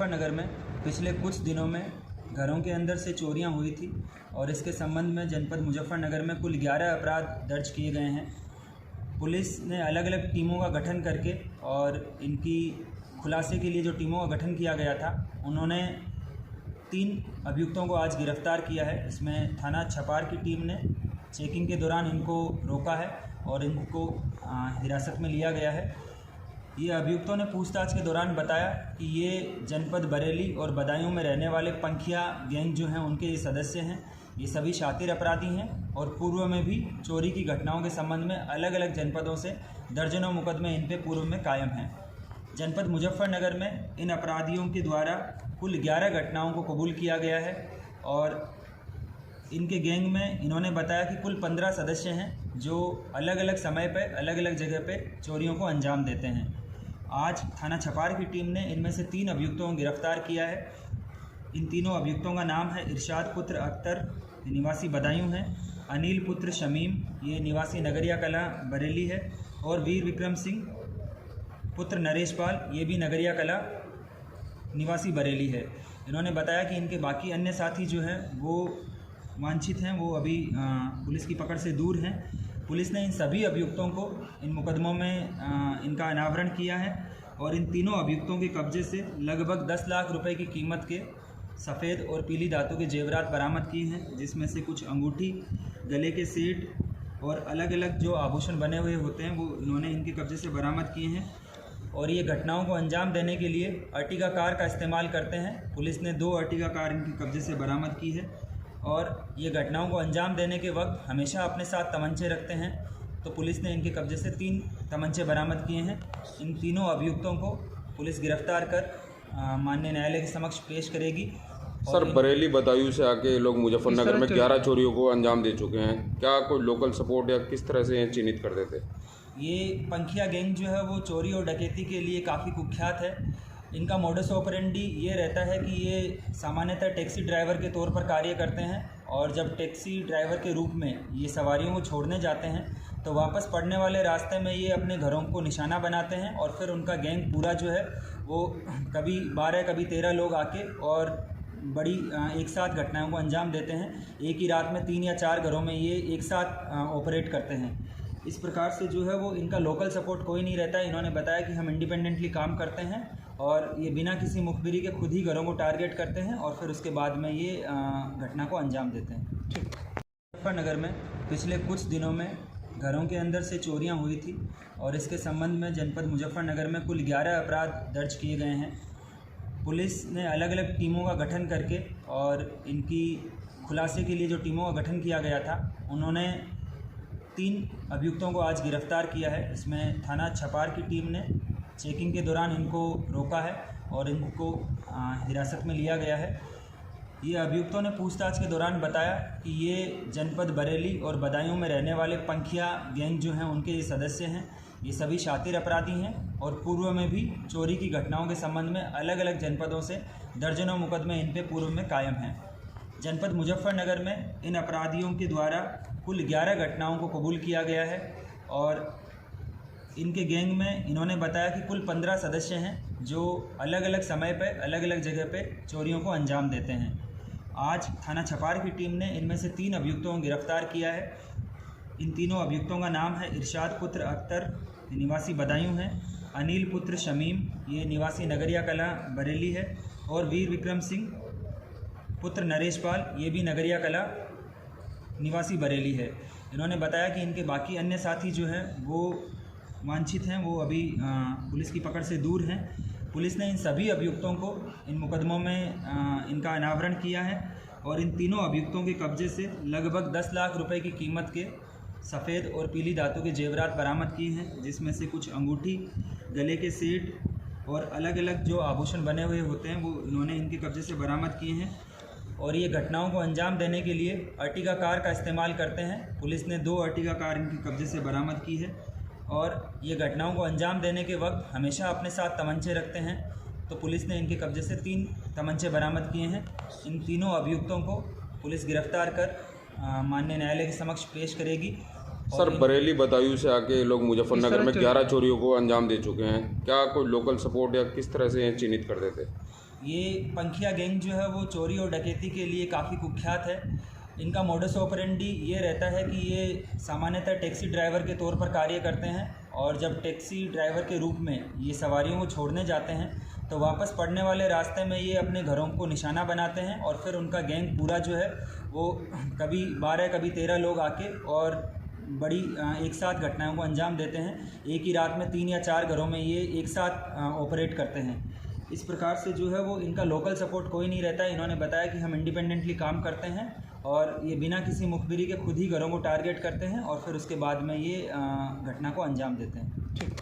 मुजफ्फरनगर में पिछले कुछ दिनों में घरों के अंदर से चोरियां हुई थी और इसके संबंध में जनपद मुजफ्फरनगर में कुल 11 अपराध दर्ज किए गए हैं। पुलिस ने अलग अलग टीमों का गठन करके और इनकी खुलासे के लिए जो टीमों का गठन किया गया था, उन्होंने 3 अभियुक्तों को आज गिरफ्तार किया है। इसमें थाना छपार की टीम ने चेकिंग के दौरान इनको रोका है और इनको हिरासत में लिया गया है। ये अभियुक्तों ने पूछताछ के दौरान बताया कि ये जनपद बरेली और बदायूं में रहने वाले पंखिया गैंग जो हैं उनके ये सदस्य हैं। ये सभी शातिर अपराधी हैं और पूर्व में भी चोरी की घटनाओं के संबंध में अलग अलग जनपदों से दर्जनों मुकदमे इन पे पूर्व में कायम हैं। जनपद मुजफ्फरनगर में इन अपराधियों के द्वारा कुल 11 घटनाओं को कबूल किया गया है और इनके गैंग में इन्होंने बताया कि कुल 15 सदस्य हैं जो अलग अलग समय पर अलग अलग जगह पे चोरियों को अंजाम देते हैं। आज थाना छपार की टीम ने इनमें से 3 अभियुक्तों को गिरफ्तार किया है। इन तीनों अभियुक्तों का नाम है इरशाद पुत्र अख्तर, निवासी बदायूं है, अनिल पुत्र शमीम, ये निवासी नगरिया कला बरेली है, और वीर विक्रम सिंह पुत्र नरेश पाल, ये भी नगरिया कला निवासी बरेली है। इन्होंने बताया कि इनके बाकी अन्य साथी जो हैं वो वांछित हैं, वो अभी पुलिस की पकड़ से दूर हैं। पुलिस ने इन सभी अभियुक्तों को इन मुकदमों में इनका अनावरण किया है और इन तीनों अभियुक्तों के कब्जे से लगभग 10 लाख रुपए की कीमत के सफ़ेद और पीली धातु के जेवरात बरामद किए हैं, जिसमें से कुछ अंगूठी, गले के सेट और अलग अलग जो आभूषण बने हुए होते हैं वो इन्होंने इनके कब्जे से बरामद किए हैं। और ये घटनाओं को अंजाम देने के लिए अर्टिगा कार का इस्तेमाल करते हैं। पुलिस ने 2 अर्टिगा कार इनके कब्जे से बरामद की है और ये घटनाओं को अंजाम देने के वक्त हमेशा अपने साथ तमंचे रखते हैं। तो पुलिस ने इनके कब्जे से 3 तमंचे बरामद किए हैं। इन तीनों अभियुक्तों को पुलिस गिरफ्तार कर माननीय न्यायालय के समक्ष पेश करेगी। सर, बरेली बदायूं से आके लोग मुजफ्फरनगर में 11 चोरियों को अंजाम दे चुके हैं। क्या कोई लोकल सपोर्ट या किस तरह से चिन्हित कर देते? ये पंखिया गैंग जो है वो चोरी और डकैती के लिए काफ़ी कुख्यात है। इनका मोडस ऑपरेंडी ये रहता है कि ये सामान्यतः टैक्सी ड्राइवर के तौर पर कार्य करते हैं और जब टैक्सी ड्राइवर के रूप में ये सवारियों को छोड़ने जाते हैं तो वापस पड़ने वाले रास्ते में ये अपने घरों को निशाना बनाते हैं और फिर उनका गैंग पूरा जो है वो कभी 12 कभी 13 लोग आके और बड़ी एक साथ घटनाओं को अंजाम देते हैं। एक ही रात में 3 या 4 घरों में ये एक साथ ऑपरेट करते हैं। इस प्रकार से जो है वो इनका लोकल सपोर्ट कोई नहीं रहता है। इन्होंने बताया कि हम इंडिपेंडेंटली काम करते हैं और ये बिना किसी मुखबिरी के खुद ही घरों को टारगेट करते हैं और फिर उसके बाद में ये घटना को अंजाम देते हैं। मुजफ्फरनगर में पिछले कुछ दिनों में घरों के अंदर से चोरियां हुई थी और इसके संबंध में जनपद मुजफ्फरनगर में कुल 11 अपराध दर्ज किए गए हैं। पुलिस ने अलग अलग टीमों का गठन करके और इनकी खुलासे के लिए जो टीमों का गठन किया गया था, उन्होंने 3 अभियुक्तों को आज गिरफ्तार किया है। इसमें थाना छपार की टीम ने चेकिंग के दौरान इनको रोका है और इनको हिरासत में लिया गया है। ये अभियुक्तों ने पूछताछ के दौरान बताया कि ये जनपद बरेली और बदायूं में रहने वाले पंखिया गैंग जो हैं उनके ये सदस्य हैं। ये सभी शातिर अपराधी हैं और पूर्व में भी चोरी की घटनाओं के संबंध में अलग अलग जनपदों से दर्जनों मुकदमे इन पे पूर्व में कायम हैं। जनपद मुजफ्फरनगर में इन अपराधियों के द्वारा कुल 11 घटनाओं को कबूल किया गया है और इनके गैंग में इन्होंने बताया कि कुल 15 सदस्य हैं जो अलग अलग समय पर अलग अलग जगह पे चोरियों को अंजाम देते हैं। आज थाना छपार की टीम ने इनमें से 3 अभियुक्तों को गिरफ्तार किया है। इन तीनों अभियुक्तों का नाम है इरशाद पुत्र अख्तर, निवासी बदायूं है, अनिल पुत्र शमीम, ये निवासी नगरिया कला बरेली है, और वीर विक्रम सिंह पुत्र नरेश पाल, ये भी नगरिया कला निवासी बरेली है। इन्होंने बताया कि इनके बाकी अन्य साथी जो हैं वो वांछित हैं, वो अभी पुलिस की पकड़ से दूर हैं। पुलिस ने इन सभी अभियुक्तों को इन मुकदमों में इनका अनावरण किया है और इन तीनों अभियुक्तों के कब्जे से लगभग 10 लाख रुपए की कीमत के सफ़ेद और पीली धातु के जेवरात बरामद किए हैं, जिसमें से कुछ अंगूठी, गले के सेट और अलग अलग जो आभूषण बने हुए होते हैं वो इन्होंने इनके कब्जे से बरामद किए हैं। और ये घटनाओं को अंजाम देने के लिए अर्टिगा कार का इस्तेमाल करते हैं। पुलिस ने 2 अर्टिगा कार इनके कब्जे से बरामद की है और ये घटनाओं को अंजाम देने के वक्त हमेशा अपने साथ तमंचे रखते हैं। तो पुलिस ने इनके कब्जे से 3 तमंचे बरामद किए हैं। इन तीनों अभियुक्तों को पुलिस गिरफ्तार कर माननीय न्यायालय के समक्ष पेश करेगी। सर, बरेली बदायूं से आके लोग मुजफ्फरनगर में 11 चोरियों को अंजाम दे चुके हैं। क्या कोई लोकल सपोर्ट या किस तरह से चिन्हित कर देते? ये पंखिया गैंग जो है वो चोरी और डकैती के लिए काफ़ी कुख्यात है। इनका मोडस ऑपरेंडी ये रहता है कि ये सामान्यतः टैक्सी ड्राइवर के तौर पर कार्य करते हैं और जब टैक्सी ड्राइवर के रूप में ये सवारियों को छोड़ने जाते हैं तो वापस पड़ने वाले रास्ते में ये अपने घरों को निशाना बनाते हैं और फिर उनका गैंग पूरा जो है वो कभी 12 कभी 13 लोग आके और बड़ी एक साथ घटनाओं को अंजाम देते हैं। एक ही रात में 3 या 4 घरों में ये एक साथ ऑपरेट करते हैं। इस प्रकार से जो है वो इनका लोकल सपोर्ट कोई नहीं रहता है। इन्होंने बताया कि हम इंडिपेंडेंटली काम करते हैं और ये बिना किसी मुखबिरी के खुद ही घरों को टारगेट करते हैं और फिर उसके बाद में ये घटना को अंजाम देते हैं। ठीक।